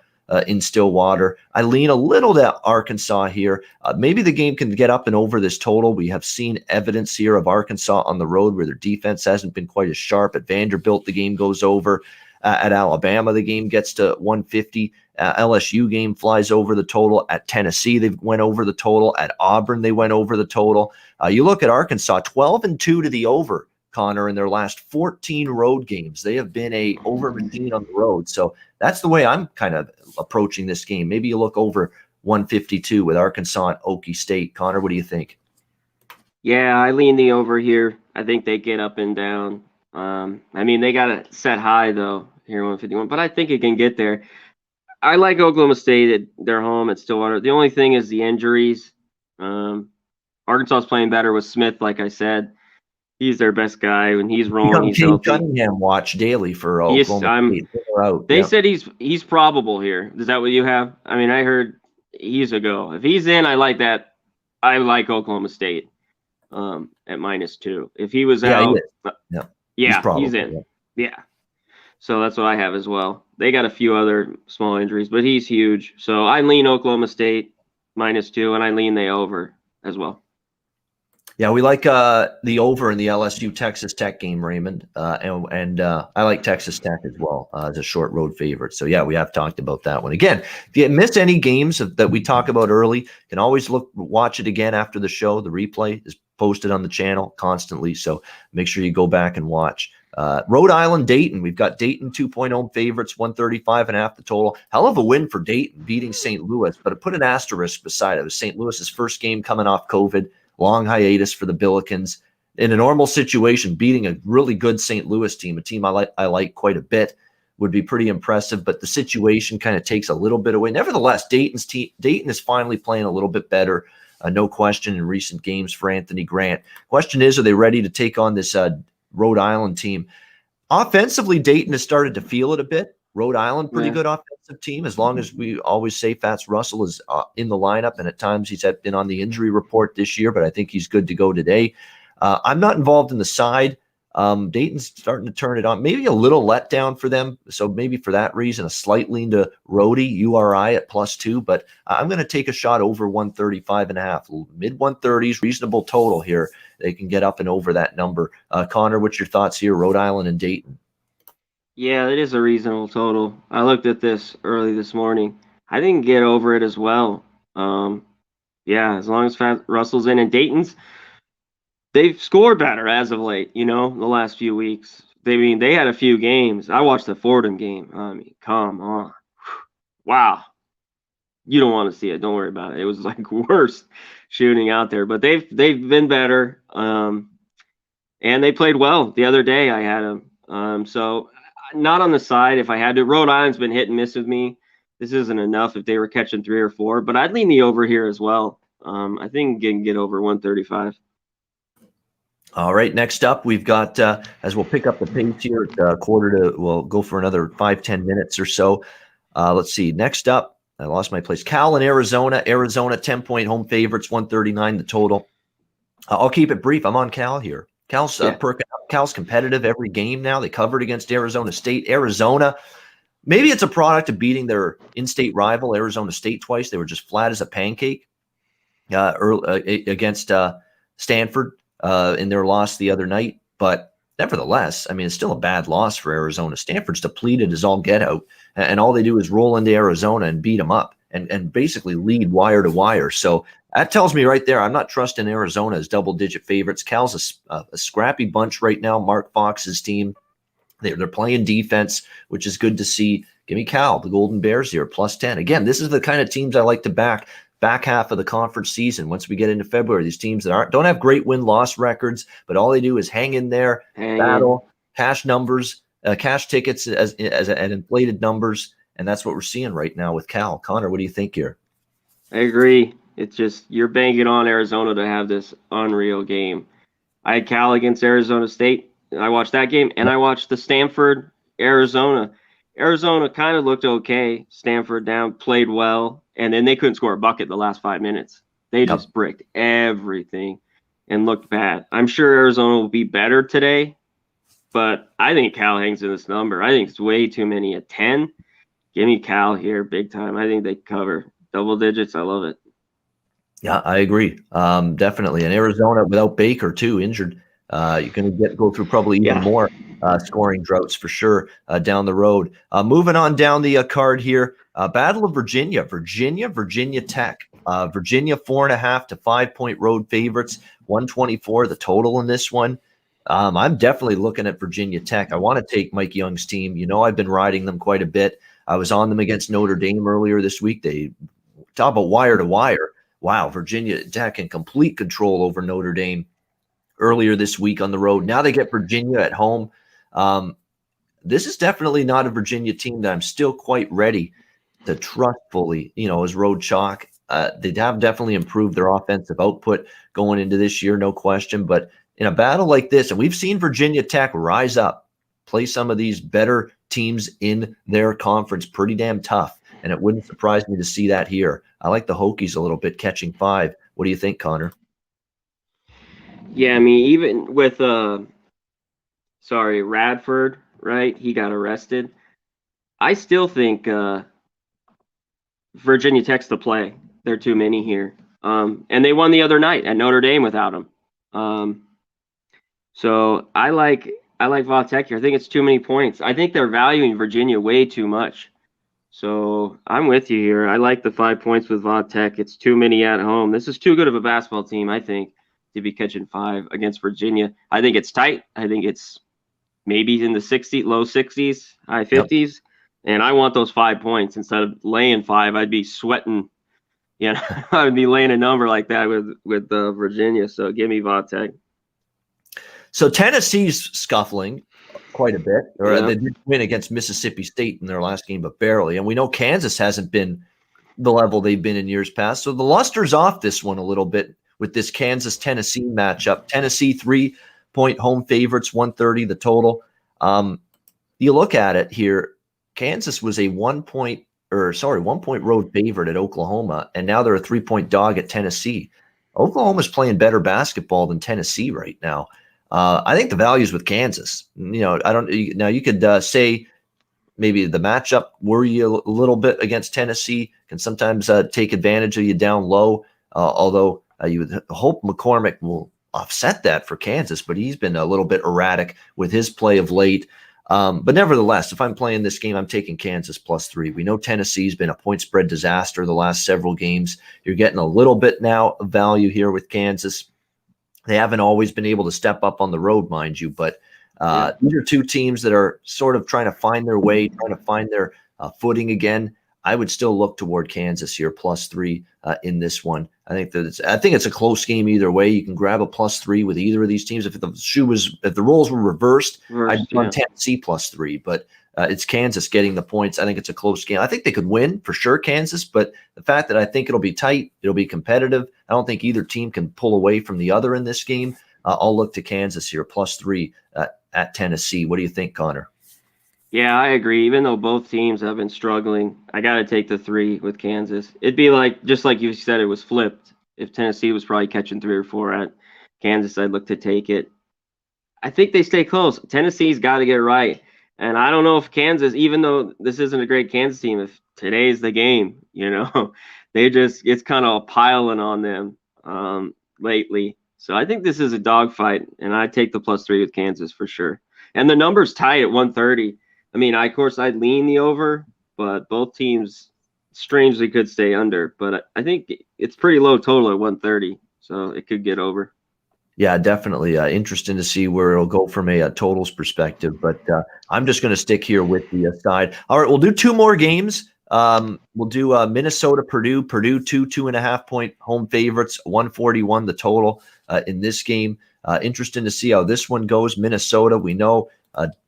in Stillwater. I lean a little to Arkansas here. Maybe the game can get up and over this total. We have seen evidence here of Arkansas on the road where their defense hasn't been quite as sharp. At Vanderbilt, the game goes over. At Alabama, the game gets to 150. LSU game flies over the total. At Tennessee, they went over the total. At Auburn, they went over the total. You look at Arkansas, 12-2 to the over, Conor, in their last 14 road games. They have been a over machine on the road. So that's the way I'm kind of approaching this game. Maybe you look over 152 with Arkansas and Okie State. Conor, what do you think? Yeah, I lean the over here. I think they get up and down. I mean, they got it set high, though, here 151, but I think it can get there. I like Oklahoma State at their home at Stillwater. The only thing is the injuries. Arkansas is playing better with Smith, like I said. He's their best guy. When he's rolling, he's healthy. Cunningham watch daily for Oklahoma State. They said he's probable here. Is that what you have? I mean, I heard he's a go. If he's in, I like that. I like Oklahoma State at -2. If he was out, he's in. Yeah. So that's what I have as well. They got a few other small injuries, but he's huge. So I lean Oklahoma State -2, and I lean the over as well. Yeah, we like the over in the LSU Texas Tech game, Raymond, and I like Texas Tech as well as a short road favorite. So yeah, we have talked about that one. Again, if you miss any games that we talk about early, you can always watch it again after the show. The replay is posted on the channel constantly, so make sure you go back and watch. Rhode Island, Dayton. We've got Dayton 2-point favorites, 135.5 the total. Hell of a win for Dayton, beating St. Louis, but it put an asterisk beside it. It was St. Louis's first game coming off COVID. Long hiatus for the Billikens. In a normal situation, beating a really good St. Louis team, a team I like quite a bit, would be pretty impressive, but the situation kind of takes a little bit away. Nevertheless, Dayton is finally playing a little bit better, no question, in recent games for Anthony Grant. Question is, are they ready to take on this Rhode Island team? Offensively, Dayton has started to feel it a bit. Rhode Island, pretty good offensive team, as long as we always say Fats Russell is in the lineup, and at times he's been on the injury report this year, but I think he's good to go today. I'm not involved in the side. Dayton's starting to turn it on. Maybe a little letdown for them, so maybe for that reason, a slight lean to Rhodey, URI at +2, but I'm going to take a shot over 135.5. Mid-130s, reasonable total here. They can get up and over that number. Conor, what's your thoughts here, Rhode Island and Dayton? Yeah, it is a reasonable total. I looked at this early this morning. I didn't get over it as well. Yeah, as long as Russell's in, and Dayton's, they've scored better as of late, the last few weeks. They had a few games. I watched the Fordham game. I mean, come on. Wow. You don't want to see it. Don't worry about it. It was like worst shooting out there, but they've been better. And they played well the other day. I had them. So not on the side if I had to. Rhode Island's been hit and miss with me. This isn't enough if they were catching 3 or 4, but I'd lean the over here as well. I think you can get over 135. All right, next up, we've got, as we'll pick up the pace here at we'll go for another 5-10 minutes or so. Let's see, next up, I lost my place. Cal in Arizona. Arizona 10-point home favorites, 139 the total. I'll keep it brief. I'm on Cal here. Cal's Cal's competitive every game now. They covered against Arizona State. Arizona, maybe it's a product of beating their in-state rival, Arizona State, twice. They were just flat as a pancake. against Stanford in their loss the other night. But nevertheless, I mean, it's still a bad loss for Arizona. Stanford's depleted as all get out, and all they do is roll into Arizona and beat them up and basically lead wire to wire. So that tells me right there, I'm not trusting Arizona as double-digit favorites. Cal's a scrappy bunch right now. Mark Fox's team, they're playing defense, which is good to see. Give me Cal, the Golden Bears here, +10. Again, this is the kind of teams I like to back half of the conference season. Once we get into February, these teams that don't have great win-loss records, but all they do is hang in there, battle, cash numbers, cash tickets as inflated numbers, and that's what we're seeing right now with Cal. Conor, what do you think here? I agree. It's just you're banking on Arizona to have this unreal game. I had Cal against Arizona State. I watched that game, and I watched the Stanford Arizona. Arizona kind of looked okay. Stanford down, played well, and then they couldn't score a bucket the last 5 minutes. They just bricked everything and looked bad. I'm sure Arizona will be better today, but I think Cal hangs in this number. I think it's way too many at 10. Give me Cal here big time. I think they cover double digits. I love it. Yeah, I agree. Definitely. And Arizona without Baker too, injured. You're going to go through probably even more scoring droughts for sure down the road. Moving on down the card here, Battle of Virginia Tech. Virginia 4.5 to 5 point road favorites, 124 the total in this one. I'm definitely looking at Virginia Tech. I want to take Mike Young's team. You know, I've been riding them quite a bit. I was on them against Notre Dame earlier this week. They talk about wire to wire. Wow, Virginia Tech in complete control over Notre Dame earlier this week on the road. Now they get Virginia at home. This is definitely not a Virginia team that I'm still quite ready to trust fully, as road chalk. They have definitely improved their offensive output going into this year, no question. But in a battle like this, and we've seen Virginia Tech rise up, play some of these better teams in their conference pretty damn tough. And it wouldn't surprise me to see that here. I like the Hokies a little bit, catching 5. What do you think, Conor? Yeah, I mean, even with Radford, right? He got arrested. I still think Virginia Tech's the play. There are too many here. And they won the other night at Notre Dame without him. So I like Va Tech here. I think it's too many points. I think they're valuing Virginia way too much. So I'm with you here. I like the 5 points with Va Tech. It's too many at home. This is too good of a basketball team, I think, to be catching 5 against Virginia. I think it's tight. I think it's maybe in the 60s, low 60s, high 50s. Yep. And I want those 5 points. Instead of laying 5, I'd be sweating. I would be laying a number like that with Virginia. So give me Va Tech. So Tennessee's scuffling quite a bit. They did win against Mississippi State in their last game, but barely. And we know Kansas hasn't been the level they've been in years past. So the luster's off this one a little bit with this Kansas-Tennessee matchup. Tennessee 3-point home favorites, 130 the total. You look at it here, Kansas was a 1-point road favorite at Oklahoma, and now they're a 3-point dog at Tennessee. Oklahoma's playing better basketball than Tennessee right now. I think the value's with Kansas. You could say maybe the matchup worry you a little bit against Tennessee, can sometimes take advantage of you down low, although you would hope McCormick will offset that for Kansas, but he's been a little bit erratic with his play of late. But nevertheless, if I'm playing this game, I'm taking Kansas +3. We know Tennessee's been a point spread disaster the last several games. You're getting a little bit now of value here with Kansas. They haven't always been able to step up on the road, mind you, but these are two teams that are sort of trying to find their way, trying to find their footing again. I would still look toward Kansas here, +3 in this one. I think it's a close game either way. You can grab a +3 with either of these teams. If the roles were reversed, I'd run Tennessee +3, but it's Kansas getting the points. I think it's a close game. I think they could win for sure, Kansas, but the fact that I think it'll be tight, it'll be competitive. I don't think either team can pull away from the other in this game. I'll look to Kansas here, +3 at Tennessee. What do you think, Conor? Yeah, I agree. Even though both teams have been struggling, I got to take the 3 with Kansas. It'd be just like you said, it was flipped. If Tennessee was probably catching 3 or 4 at Kansas, I'd look to take it. I think they stay close. Tennessee's got to get it right. And I don't know if Kansas, even though this isn't a great Kansas team, if today's the game, it's kind of piling on them lately. So I think this is a dogfight, and I take the +3 with Kansas for sure. And the number's tight at 130. I mean, of course, I'd lean the over, but both teams strangely could stay under. But I think it's pretty low total at 130, so it could get over. Yeah, definitely. Interesting to see where it'll go from a totals perspective. But I'm just going to stick here with the side. All right, we'll do two more games. We'll do Minnesota, Purdue. Purdue 2.5-point home favorites, 141 the total in this game. Interesting to see how this one goes. Minnesota, we know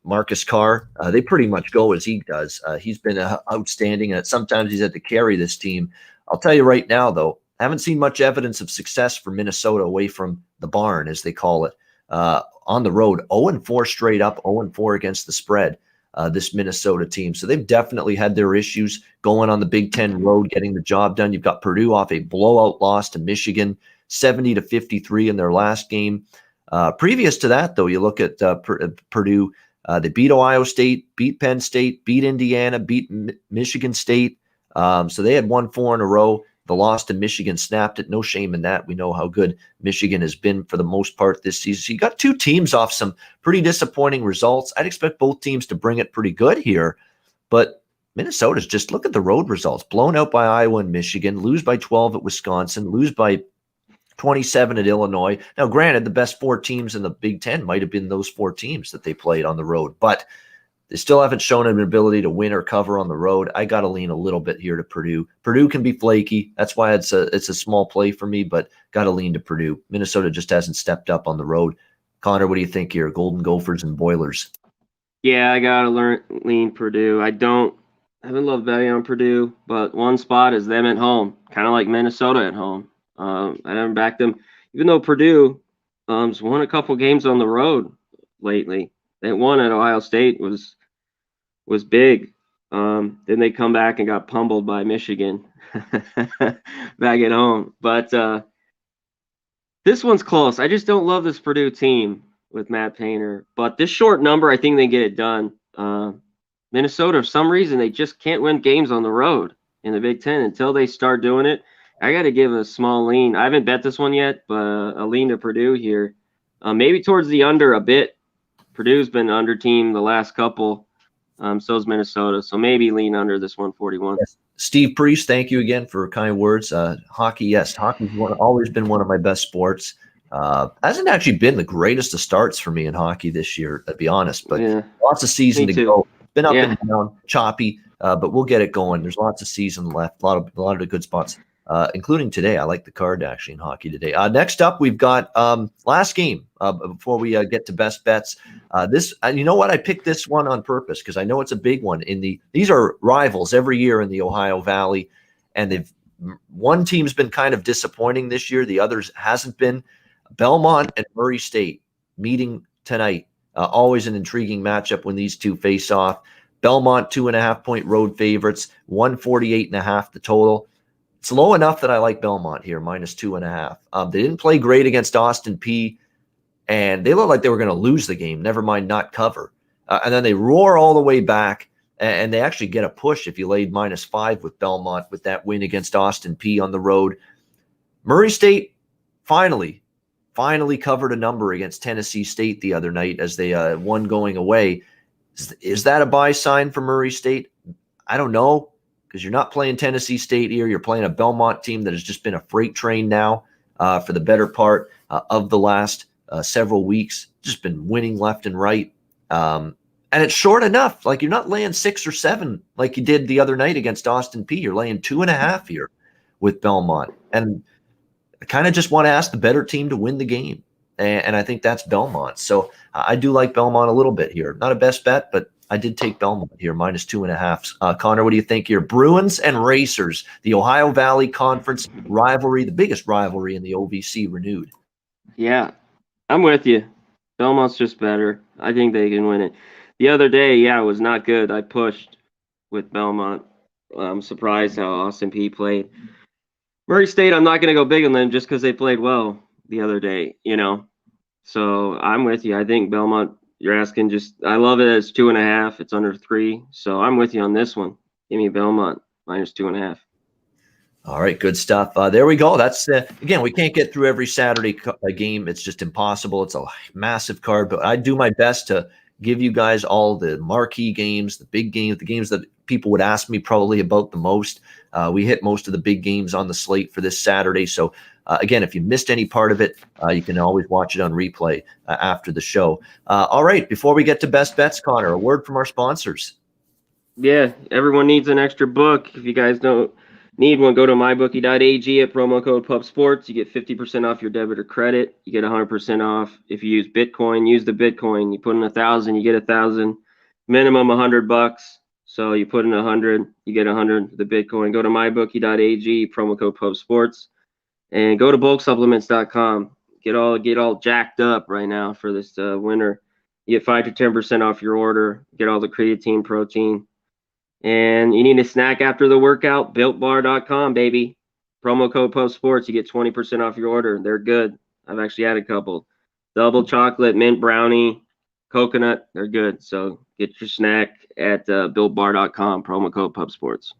Marcus Carr. They pretty much go as he does. He's been outstanding, and sometimes he's had to carry this team. I'll tell you right now, though, I haven't seen much evidence of success for Minnesota away from the barn, as they call it, on the road. 0-4 straight up, 0-4 against the spread, this Minnesota team. So they've definitely had their issues going on the Big Ten road, getting the job done. You've got Purdue off a blowout loss to Michigan, 70-53 in their last game. Previous to that, though, you look at Purdue. They beat Ohio State, beat Penn State, beat Indiana, beat Michigan State. So they had won 4 in a row. The loss to Michigan snapped it. No shame in that. We know how good Michigan has been for the most part this season. So you got two teams off some pretty disappointing results. I'd expect both teams to bring it pretty good here. But Minnesota's just, look at the road results. Blown out by Iowa and Michigan, lose by 12 at Wisconsin, lose by 27 at Illinois. Now, granted, the best 4 teams in the Big Ten might have been those 4 teams that they played on the road. But they still haven't shown an ability to win or cover on the road. I got to lean a little bit here to Purdue. Purdue can be flaky. That's why it's a small play for me, but got to lean to Purdue. Minnesota just hasn't stepped up on the road. Connor, what do you think here? Golden Gophers and Boilers. Yeah, I got to lean Purdue. I haven't loved betting on Purdue, but one spot is them at home, kind of like Minnesota at home. I haven't backed them, even though Purdue has won a couple games on the road lately. They won at Ohio State was big. Then they come back and got pummeled by Michigan back at home. But this one's close. I just don't love this Purdue team with Matt Painter. But this short number, I think they get it done. Minnesota, for some reason, they just can't win games on the road in the Big Ten until they start doing it. I got to give a small lean. I haven't bet this one yet, but a lean to Purdue here. Maybe towards the under a bit. Purdue's been under team the last couple. So is Minnesota. So maybe lean under this 141. Yes. Steve Priest, thank you again for kind words. Hockey, yes. Hockey's always been one of my best sports. Hasn't actually been the greatest of starts for me in hockey this year, to be honest. But yeah, lots of season to go. Been up and down, choppy, but we'll get it going. There's lots of season left. A lot of the good spots, including today. I like the card actually in hockey today. Next up, we've got last game before we get to best bets. This, you know what? I picked this one on purpose because I know it's a big one. These are rivals every year in the Ohio Valley, and one team's been kind of disappointing this year. The others hasn't been. Belmont and Murray State meeting tonight. Always an intriguing matchup when these two face off. Belmont 2.5-point road favorites, 148.5 the total. It's low enough that I like Belmont here, -2.5. They didn't play great against Austin Peay, and they looked like they were going to lose the game, never mind not cover. And then they roar all the way back, and they actually get a push if you laid -5 with Belmont with that win against Austin Peay on the road. Murray State finally covered a number against Tennessee State the other night as they won going away. Is that a buy sign for Murray State? I don't know, because you're not playing Tennessee State here. You're playing a Belmont team that has just been a freight train now for the better part of the last several weeks. Just been winning left and right. And it's short enough. Like, you're not laying 6 or 7 like you did the other night against Austin Peay. You're laying 2.5 here with Belmont. And I kind of just want to ask the better team to win the game. And I think that's Belmont. So I do like Belmont a little bit here. Not a best bet, but I did take Belmont here, -2.5. Connor, what do you think here? Bruins and Racers, the Ohio Valley Conference rivalry, the biggest rivalry in the OVC renewed. Yeah, I'm with you. Belmont's just better. I think they can win it. The other day, it was not good. I pushed with Belmont. I'm surprised how Austin Peay played. Murray State, I'm not going to go big on them just because they played well the other day, So I'm with you. I think Belmont you're asking just, I love it as 2.5. It's under 3. So I'm with you on this one. Give me Belmont -2.5. All right, good stuff. There we go. That's again, we can't get through every Saturday game. It's just impossible. It's a massive card, but I do my best to give you guys all the marquee games, the big games, the games that people would ask me probably about the most. We hit most of the big games on the slate for this Saturday. So again, if you missed any part of it, you can always watch it on replay after the show. All right, before we get to best bets, Connor, a word from our sponsors. Yeah, everyone needs an extra book. If you guys don't need one, go to mybookie.ag at promo code PubSports. You get 50% off your debit or credit. You get 100% off if you use Bitcoin. Use the Bitcoin. You put in 1,000, you get 1,000. Minimum $100. So you put in 100, you get 100 for the Bitcoin. Go to mybookie.ag, promo code PubSports, and go to bulksupplements.com. Get all jacked up right now for this winter. You get 5 to 10% off your order. Get all the creatine, protein. And you need a snack after the workout, builtbar.com, baby. Promo code PubSports, you get 20% off your order. They're good. I've actually had a couple. Double chocolate, mint brownie, coconut. They're good. So get your snack at builtbar.com, promo code PubSports.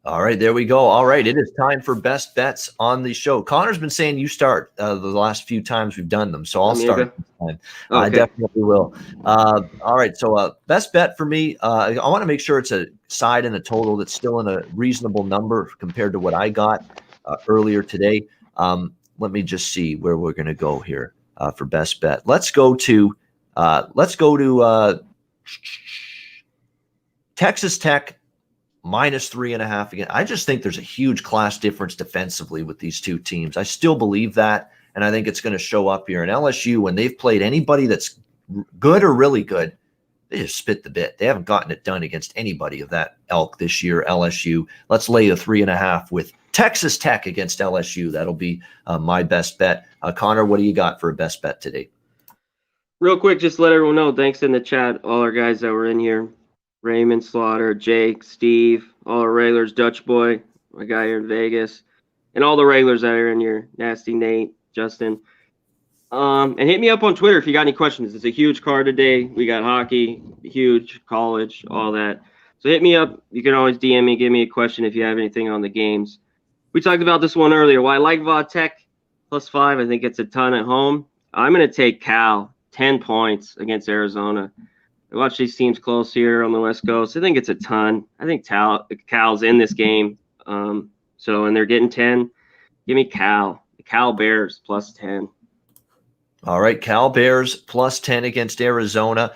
All right, there we go. All right, it is time for best bets on the show. Connor's been saying you start the last few times we've done them, so I'll start this time. Okay. I definitely will. All right, so best bet for me, I want to make sure it's a side and a total that's still in a reasonable number compared to what I got earlier today. Let me just see where we're going to go here for best bet. Let's go to Texas Tech -3.5 again. I just think there's a huge class difference defensively with these two teams. I still believe that, and I think it's going to show up here. And LSU, when they've played anybody that's good or really good, they just spit the bit. They haven't gotten it done against anybody of that ilk this year, LSU. Let's lay a 3.5 with Texas Tech against LSU. That'll be my best bet. Connor, what do you got for a best bet today? Real quick, just let everyone know, thanks in the chat, all our guys that were in here. Raymond, Slaughter, Jake, Steve, all our regulars, Dutch Boy, my guy here in Vegas, and all the regulars that are in here, Nasty Nate, Justin. And hit me up on Twitter if you got any questions. It's a huge card today. We got hockey, huge, college, all that. So hit me up. You can always DM me, give me a question if you have anything on the games. We talked about this one earlier. Why I like Vodtech +5. I think it's a ton at home. I'm going to take Cal, 10 points against Arizona. I watch these teams close here on the West Coast. I think it's a ton. I think Cal's in this game. And they're getting 10. Give me Cal. The Cal Bears +10. All right, Cal Bears +10 against Arizona.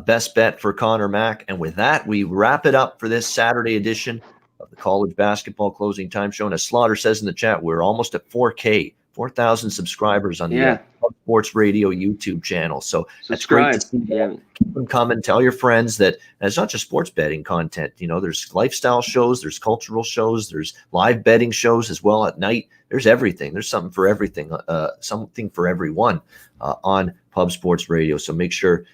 Best bet for Connor Mack. And with that, we wrap it up for this Saturday edition of the College Basketball Closing Time Show. And as Slaughter says in the chat, we're almost at 4K, 4,000 subscribers on the Sports Radio YouTube channel. So that's great to see. Keep them coming. Tell your friends that it's not just sports betting content. You know, there's lifestyle shows, there's cultural shows, there's live betting shows as well at night. There's everything. There's something for everything, something for everyone on Pub Sports Radio. So make sure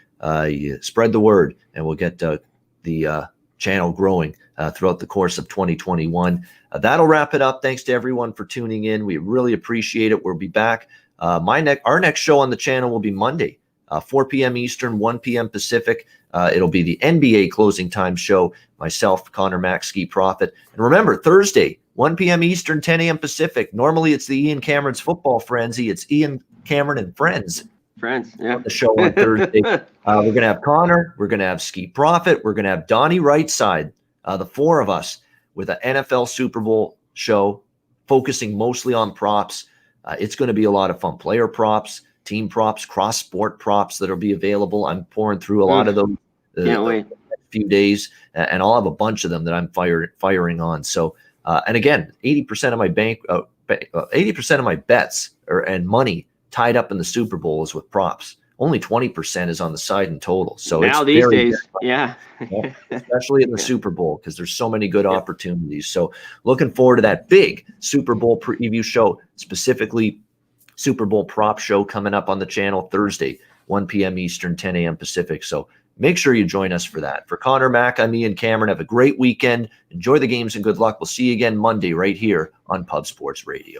you spread the word, and we'll get the channel growing throughout the course of 2021. That'll wrap it up. Thanks to everyone for tuning in. We really appreciate it. We'll be back. Our next show on the channel will be Monday, 4 p.m. Eastern, 1 p.m. Pacific. It'll be the NBA Closing Time Show. Myself, Connor Mack, Ski Prophet. And remember, Thursday, 1 p.m. Eastern, 10 a.m. Pacific. Normally, it's the Ian Cameron's Football Frenzy. It's Ian Cameron and Friends. On the show on Thursday. We're going to have Conor. We're going to have Ski Prophet. We're going to have Donnie Rightside, the four of us, with an NFL Super Bowl show focusing mostly on props. It's going to be a lot of fun. Player props, team props, cross-sport props that will be available. I'm pouring through a lot of those the few days, and I'll have a bunch of them that I'm firing on. So, and again, 80% of my 80% of my bets and money tied up in the Super Bowl is with props. Only 20% is on the side in total. So now it's these days, especially in the Super Bowl, because there's so many good opportunities. So looking forward to that big Super Bowl preview show, specifically Super Bowl prop show coming up on the channel Thursday, 1 p.m. Eastern, 10 a.m. Pacific. So make sure you join us for that. For Connor Mack, I'm Ian Cameron. Have a great weekend. Enjoy the games and good luck. We'll see you again Monday right here on Pub Sports Radio.